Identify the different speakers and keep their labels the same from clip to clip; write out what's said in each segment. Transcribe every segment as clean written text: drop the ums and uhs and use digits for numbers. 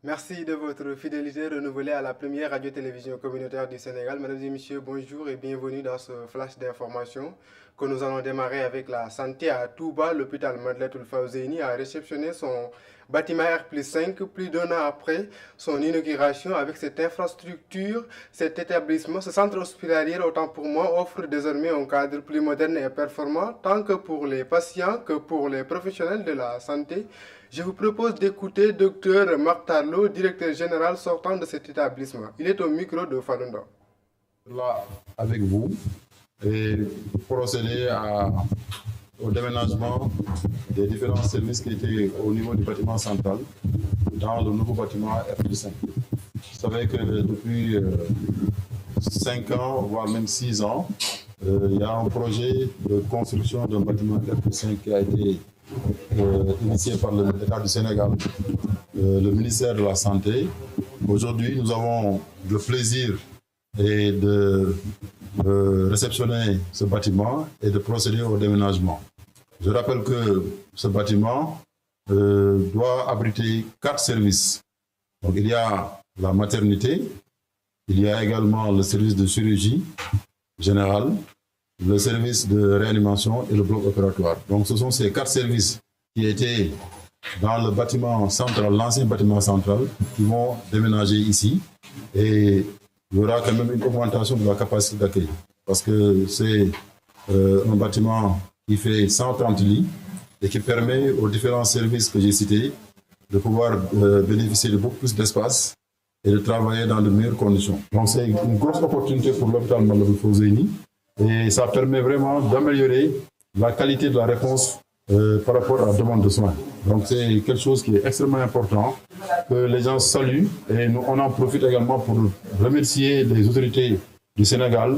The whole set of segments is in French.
Speaker 1: Merci de votre fidélité renouvelée à la première radio-télévision communautaire du Sénégal. Mesdames et messieurs, bonjour et bienvenue dans ce flash d'information que nous allons démarrer avec la santé à Touba. L'hôpital Madlatoul Fawzeyni a réceptionné son bâtiment R+5 plus d'un an après son inauguration. Avec cette infrastructure, cet établissement, ce centre hospitalier, autant pour moi, offre désormais un cadre plus moderne et performant, tant que pour les patients que pour les professionnels de la santé. Je vous propose d'écouter Dr Martarlo, directeur général sortant de cet établissement. Il est au micro de Falunda.
Speaker 2: Là, avec vous, et procéder au déménagement des différents services qui étaient au niveau du bâtiment central dans le nouveau bâtiment R+5. Vous savez que depuis 5 ans, voire même 6 ans, il y a un projet de construction d'un bâtiment R+5 qui a été initié par l'État du Sénégal, le ministère de la Santé. Aujourd'hui, nous avons le plaisir de réceptionner ce bâtiment et de procéder au déménagement. Je rappelle que ce bâtiment doit abriter 4 services. Donc, il y a la maternité, il y a également le service de chirurgie générale, le service de réanimation et le bloc opératoire. Donc ce sont ces 4 services qui étaient dans le bâtiment central, l'ancien bâtiment central, qui vont déménager ici. Et il y aura quand même une augmentation de la capacité d'accueil. Parce que c'est un bâtiment qui fait 130 lits et qui permet aux différents services que j'ai cités de pouvoir bénéficier de beaucoup plus d'espace et de travailler dans de meilleures conditions. Donc c'est une grosse opportunité pour l'hôpital Madlatoul Fawzeyni. Et ça permet vraiment d'améliorer la qualité de la réponse par rapport à la demande de soins. Donc c'est quelque chose qui est extrêmement important, que les gens saluent. Et nous, on en profite également pour remercier les autorités du Sénégal,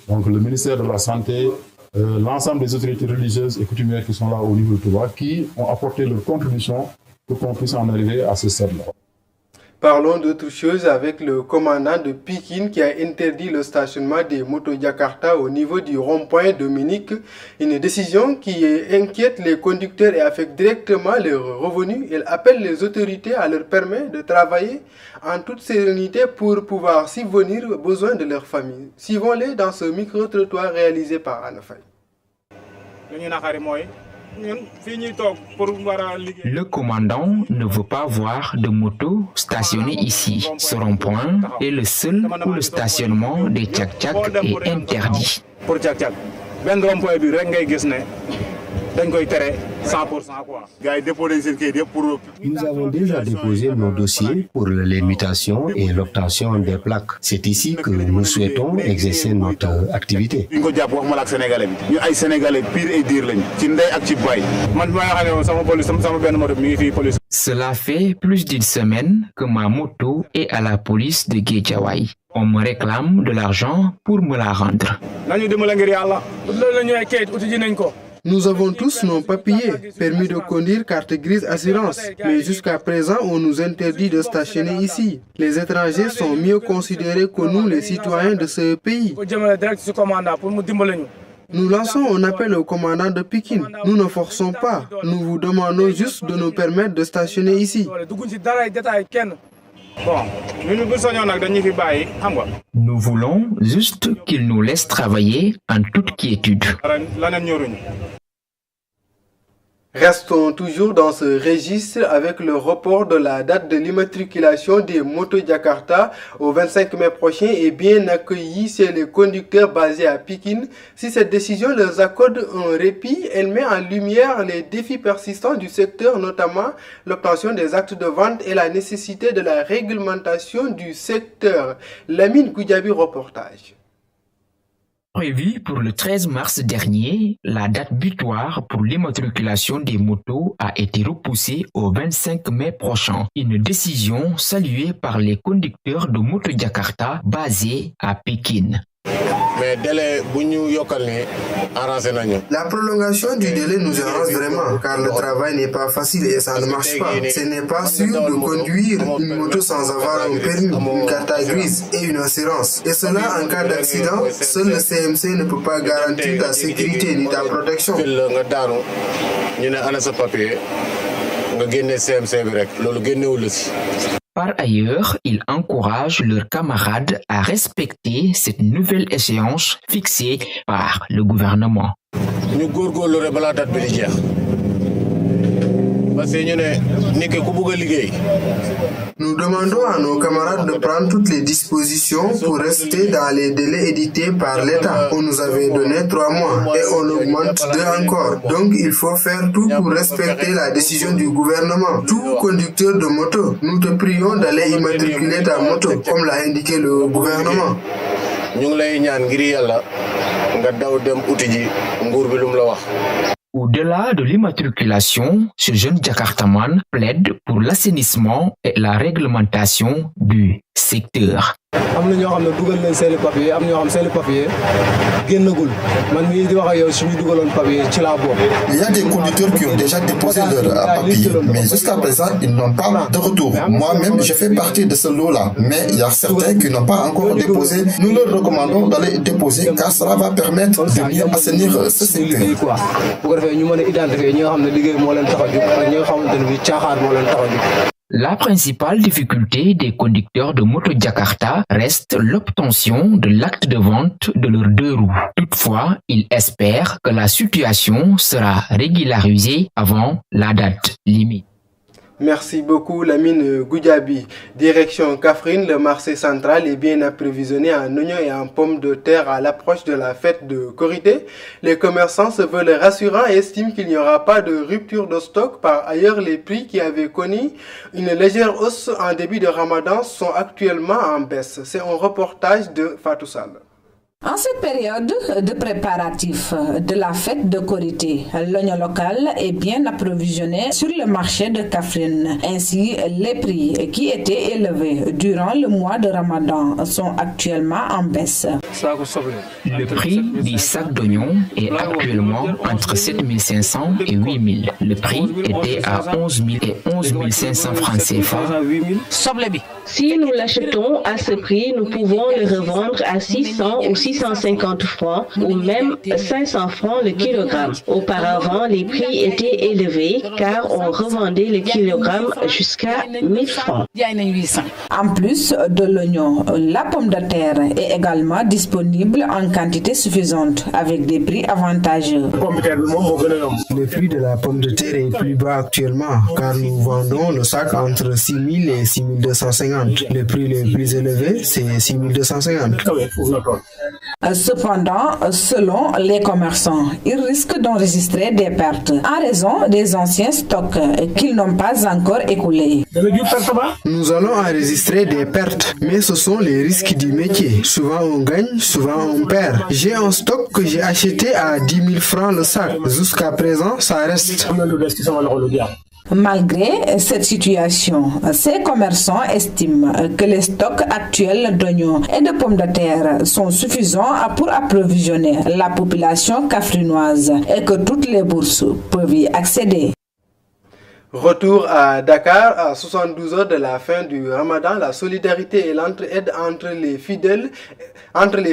Speaker 2: donc le ministère de la Santé, l'ensemble des autorités religieuses et coutumières qui sont là au niveau de Touba, qui ont apporté leur contribution pour qu'on puisse en arriver à ce stade-là.
Speaker 1: Parlons d'autre chose avec le commandant de Pikine qui a interdit le stationnement des motos Jakarta au niveau du rond-point Dominique. Une décision qui inquiète les conducteurs et affecte directement leurs revenus. Il appelle les autorités à leur permettre de travailler en toute sérénité pour pouvoir subvenir aux besoins de leur famille. Suivons-les dans ce micro-trottoir réalisé par Anna Faye.
Speaker 3: Le commandant ne veut pas voir de motos stationnées ici. Ce rond-point est le seul où le stationnement des tchak-tchak est interdit.
Speaker 4: Nous avons déjà déposé nos dossiers pour les mutations et l'obtention des plaques. C'est ici que nous souhaitons exercer notre activité.
Speaker 3: Cela fait plus d'une semaine que ma moto est à la police de Guédiawaye. On me réclame de l'argent pour me la rendre.
Speaker 1: Nous avons tous nos papiers, permis de conduire, carte grise, assurance. Mais jusqu'à présent, on nous interdit de stationner ici. Les étrangers sont mieux considérés que nous, les citoyens de ce pays. Nous lançons un appel au commandant de Pikine. Nous ne forçons pas. Nous vous demandons juste de nous permettre de stationner ici.
Speaker 3: Nous voulons juste qu'il nous laisse travailler en toute quiétude.
Speaker 1: Restons toujours dans ce registre avec le report de la date de l'immatriculation des motos Jakarta au 25 mai prochain est bien accueilli chez les conducteurs basés à Pikine. Si cette décision leur accorde un répit, elle met en lumière les défis persistants du secteur, notamment l'obtention des actes de vente et la nécessité de la réglementation du secteur. Lamine Goudiaby, reportage.
Speaker 3: Prévu pour le 13 mars dernier, la date butoir pour l'immatriculation des motos a été repoussée au 25 mai prochain. Une décision saluée par les conducteurs de moto Jakarta basés à Pékin.
Speaker 5: Mais délai
Speaker 1: La prolongation du délai nous arrange vraiment car le travail n'est pas facile et ça ne marche pas. Ce n'est pas sûr de conduire une moto sans avoir un permis, une carte grise et une assurance. Et cela en cas d'accident, seul le CMC ne peut pas garantir ta sécurité ni ta protection.
Speaker 3: Par ailleurs, ils encouragent leurs camarades à respecter cette nouvelle échéance fixée par le gouvernement.
Speaker 1: Nous demandons à nos camarades de prendre toutes les dispositions pour rester dans les délais édités par l'État. On nous avait donné 3 mois et on augmente 2 encore. Donc il faut faire tout pour respecter la décision du gouvernement. Tout conducteur de moto, nous te prions d'aller immatriculer ta moto comme l'a indiqué le gouvernement.
Speaker 3: Au-delà de l'immatriculation, ce jeune Jakartaman plaide pour l'assainissement et la réglementation du secteur.
Speaker 2: Il y a des conducteurs qui ont déjà déposé leurs papiers, mais jusqu'à présent, ils n'ont pas de retour. Moi-même, je fais partie de ce lot-là, mais il y a certains qui n'ont pas encore déposé. Nous leur recommandons d'aller déposer car cela va permettre de mieux assainir ce secteur.
Speaker 3: La principale difficulté des conducteurs de moto Jakarta reste l'obtention de l'acte de vente de leurs 2 roues. Toutefois, ils espèrent que la situation sera régularisée avant la date limite.
Speaker 1: Merci beaucoup Lamine Goudiaby. Direction Kaffrine, le marché central est bien approvisionné en oignons et en pommes de terre à l'approche de la fête de Korité. Les commerçants se veulent rassurants et estiment qu'il n'y aura pas de rupture de stock. Par ailleurs, les prix qui avaient connu une légère hausse en début de Ramadan sont actuellement en baisse. C'est un reportage de Fatou Sall.
Speaker 5: En cette période de préparatifs de la fête de Korité, l'oignon local est bien approvisionné sur le marché de Kaffrine. Ainsi, les prix qui étaient élevés durant le mois de Ramadan sont actuellement en baisse.
Speaker 3: Le prix du sac d'oignons est actuellement entre 7 500 et 8 000. Le prix était à 11 000 et 11 500 francs CFA.
Speaker 6: Si nous l'achetons à ce prix, nous pouvons le revendre à 600 ou 650 francs ou même 500 francs le kilogramme. Auparavant, les prix étaient élevés car on revendait le kilogramme jusqu'à 1000 francs.
Speaker 5: En plus de l'oignon, la pomme de terre est également disponible en quantité suffisante avec des prix avantageux.
Speaker 1: Le prix de la pomme de terre est plus bas actuellement car nous vendons le sac entre 6 000 et 6 250. Le prix le plus élevé, c'est 6 250.
Speaker 5: Cependant, selon les commerçants, ils risquent d'enregistrer des pertes en raison des anciens stocks qu'ils n'ont pas encore écoulés.
Speaker 1: Nous allons enregistrer des pertes, mais ce sont les risques du métier. Souvent on gagne, souvent on perd. J'ai un stock que j'ai acheté à 10 000 francs le sac. Jusqu'à présent, ça reste.
Speaker 5: Malgré cette situation, ces commerçants estiment que les stocks actuels d'oignons et de pommes de terre sont suffisants pour approvisionner la population kaffrinoise et que toutes les bourses peuvent y accéder.
Speaker 1: Retour à Dakar, à 72 heures de la fin du Ramadan, la solidarité et l'entraide entre les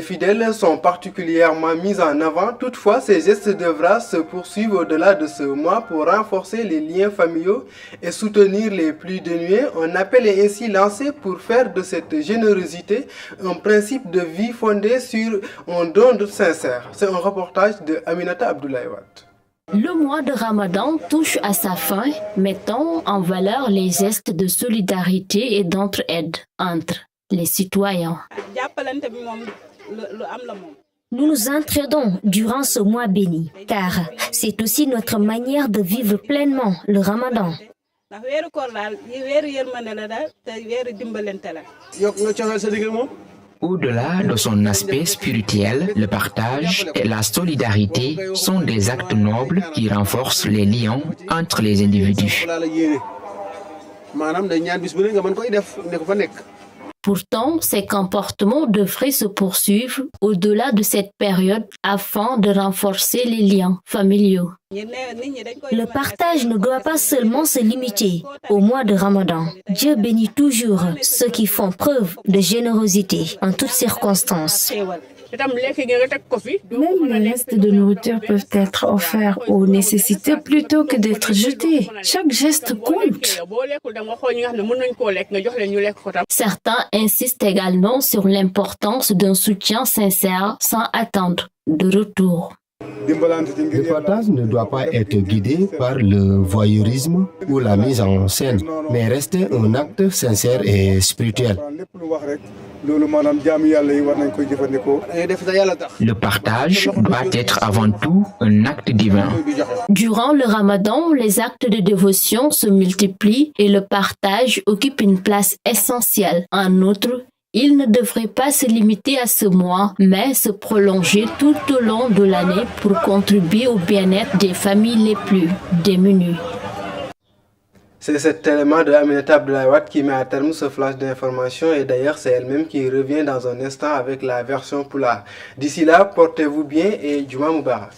Speaker 1: fidèles sont particulièrement mises en avant. Toutefois, ces gestes devront se poursuivre au-delà de ce mois pour renforcer les liens familiaux et soutenir les plus dénués. Un appel est ainsi lancé pour faire de cette générosité un principe de vie fondé sur un don sincère. C'est un reportage de Aminata Abdoulaye Wade.
Speaker 7: Le mois de Ramadan touche à sa fin, mettant en valeur les gestes de solidarité et d'entraide entre les citoyens.
Speaker 8: Nous nous entraidons durant ce mois béni, car c'est aussi notre manière de vivre pleinement le Ramadan.
Speaker 3: Au-delà de son aspect spirituel, le partage et la solidarité sont des actes nobles qui renforcent les liens entre les individus.
Speaker 7: Pourtant, ces comportements devraient se poursuivre au-delà de cette période afin de renforcer les liens familiaux.
Speaker 8: Le partage ne doit pas seulement se limiter au mois de Ramadan. Dieu bénit toujours ceux qui font preuve de générosité en toutes circonstances.
Speaker 9: Même les restes de nourriture peuvent être offerts aux nécessités plutôt que d'être jetés. Chaque geste compte.
Speaker 7: Certains insistent également sur l'importance d'un soutien sincère sans attendre de retour.
Speaker 4: Le partage ne doit pas être guidé par le voyeurisme ou la mise en scène, mais rester un acte sincère et spirituel.
Speaker 3: Le partage doit être avant tout un acte divin.
Speaker 7: Durant le Ramadan, les actes de dévotion se multiplient et le partage occupe une place essentielle. En outre, il ne devrait pas se limiter à ce mois, mais se prolonger tout au long de l'année pour contribuer au bien-être des familles les plus démunies.
Speaker 1: C'est cet élément de Aminata Abdoulaye qui met à terme ce flash d'information et d'ailleurs c'est elle-même qui revient dans un instant avec la version Pulaar. D'ici là, portez-vous bien et Juma Mubarak.